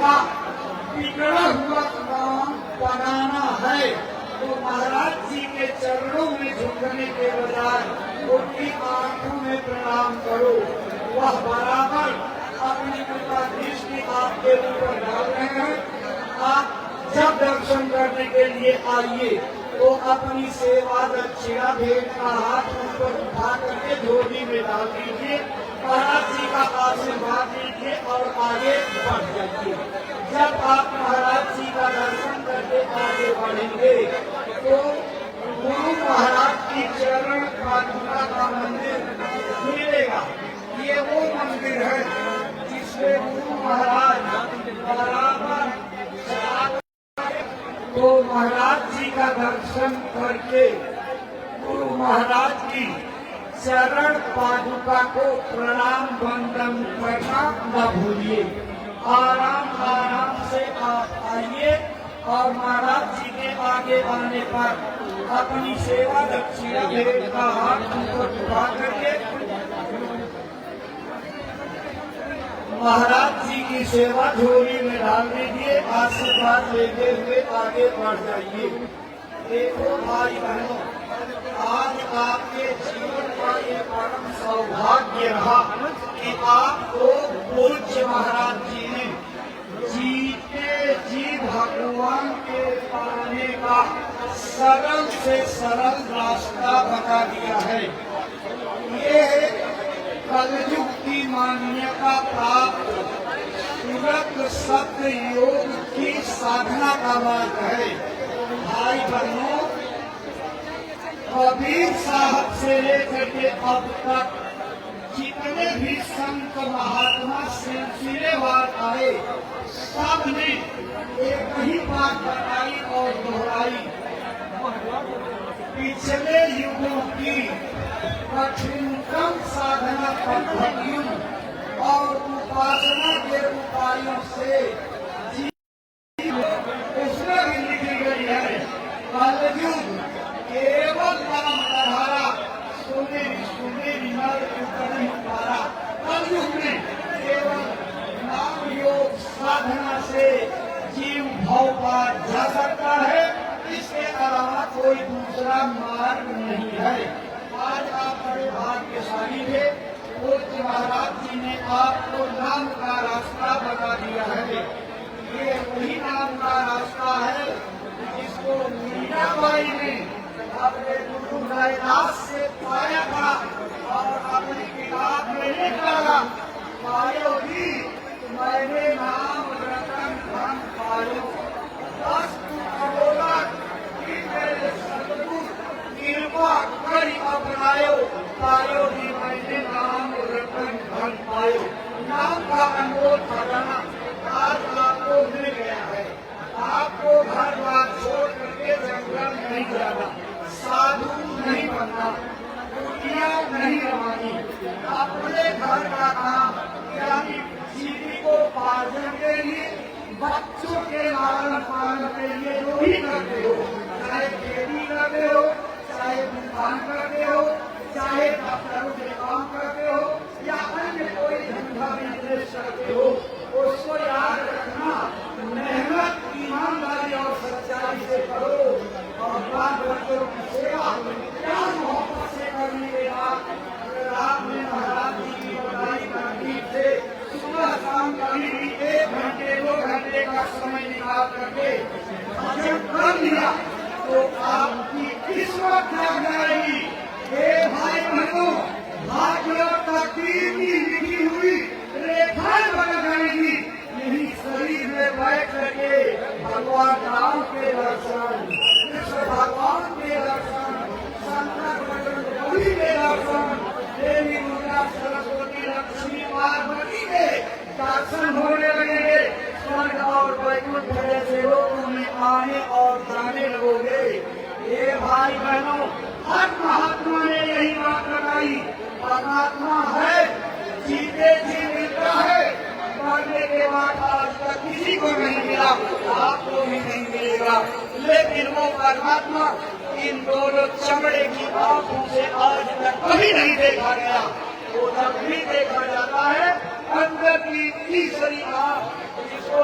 का बिगड़ा हुआ काम बनाना है तो महाराज जी के चरणों में झुकने के बजाय उनकी आंखों में प्रणाम करो। वह बराबर अपनी कृपा दृष्टि आपके ऊपर डाल रहे हैं। आप जब दर्शन करने के लिए आइए तो अपनी सेवा दक्षिणा भेंट का हाथ ऊपर उठा करके झोली में डाल दीजिए, महाराज जी का आशीर्वाद लीजिए और आगे बढ़ जाइए। जब आप महाराज जी का दर्शन करके आगे बढ़ेंगे तो गुरु महाराज की चरण पादुका का मंदिर मिलेगा। ये वो मंदिर है जिसमें गुरु महाराज बराबर तो महाराज जी का दर्शन करके गुरु महाराज की चरण पादुका को प्रणाम वंदन करना न भूलिए। आराम आराम से आप आइए और महाराज जी के आगे आने पर अपनी सेवा दक्षिणा भेंट का हाथ ऊपर उठा करके महाराज जी की सेवा झोली में डाल दीजिए। आशीर्वाद लेते हुए आगे बढ़ जाइए। देखो भाई बहनों, आज आपके जीवन का ये परम सौभाग्य रहा कि आपको पूज्य महाराज जी ने जीते जी भगवान के पाने का सरल से सरल रास्ता बता दिया है। ये कलयुग की मान्यता प्राप्त सूरत सत्य योग की साधना का मार्ग है। भाई बहनों, कबीर साहब से लेकर के अब तक जितने भी संत महात्मा सिलसिलेवार आए सबने एक ही बात बताई और दोहराई। पिछले युगों की कठिनतम साधना पद्धतियों और उपासना के उपायों से उसमें भी लिखी गई है। कलयुग केवल नाम आधारा सुनेरी सुनेरी नर नहीं पारा। कलयुग में केवल नाम योग साधना से जीव भाव पार जा सकता है, इसके अलावा कोई दूसरा मार्ग नहीं है। आज आप बड़े भाग्यशाली थे, पूज्य महाराज जी ने आपको नाम का रास्ता बता दिया है। ये वही नाम का रास्ता है जिसको मीराबाई ने अपने गुरु रैदास से पाया था और अपनी किताब में लिख डाला, पायो ही मैंने नाम रतन धन पायो, बस तू अबोला कि मेरे सतगुरु कृपा करी अपनायो, पायो ही मैंने नाम रतन धन पायो। नाम का अनमोल खजाना आज आपको मिल गया है। आपको घर बार छोड़ करके जंगल नहीं जाना, साधु नहीं बनना, कुटिया नहीं रवानी, अपने घर का काम यानी जीविको पालन के लिए, बच्चों के लालन पालन के लिए जो भी करते हो, चाहे खेती करते हो, चाहे दुकान करते हो, चाहे दफ्तरों में काम करते हो या अन्य कोई धंधा बिजनेस करते हो, उसको याद रखना, मेहनत ईमानदारी और सच्चाई से करो और बाल बच्चों की सेवा प्यार मोहब्बत से करने के बाद अगर आपने महाराज जी की बधाई करनी से सुबह शाम कभी भी 1 घंटे 2 घंटे का समय निकाल करके भजन कर लिया तो आपकी किस्मत जग जाएगी। हे भाई बहनों, भाग्य का कीर्ति लिखी हुई रेखाएं बन जाएगी। यही शरीर में बैठ करके भगवान राम के दर्शन, कृष्ण भगवान के दर्शन, शंकर भगवान के दर्शन, देवी दुर्गा सरस्वती लक्ष्मी पार्वती के दर्शन होने लगेंगे। स्वर्ग और वैकुंठ जैसे लोगों में आने और जाने लगोगे। ये भाई बहनों, हर महात्मा ने यही बात बताई, परमात्मा है, जीते जी मिलता है, मरने के बाद आज तक किसी को नहीं मिला, आपको भी नहीं मिलेगा। लेकिन वो परमात्मा इन दोनों चमड़े की आंखों से आज तक कभी नहीं देखा गया। वो तब भी देखा जाता है अंदर की तीसरी आंख जिसको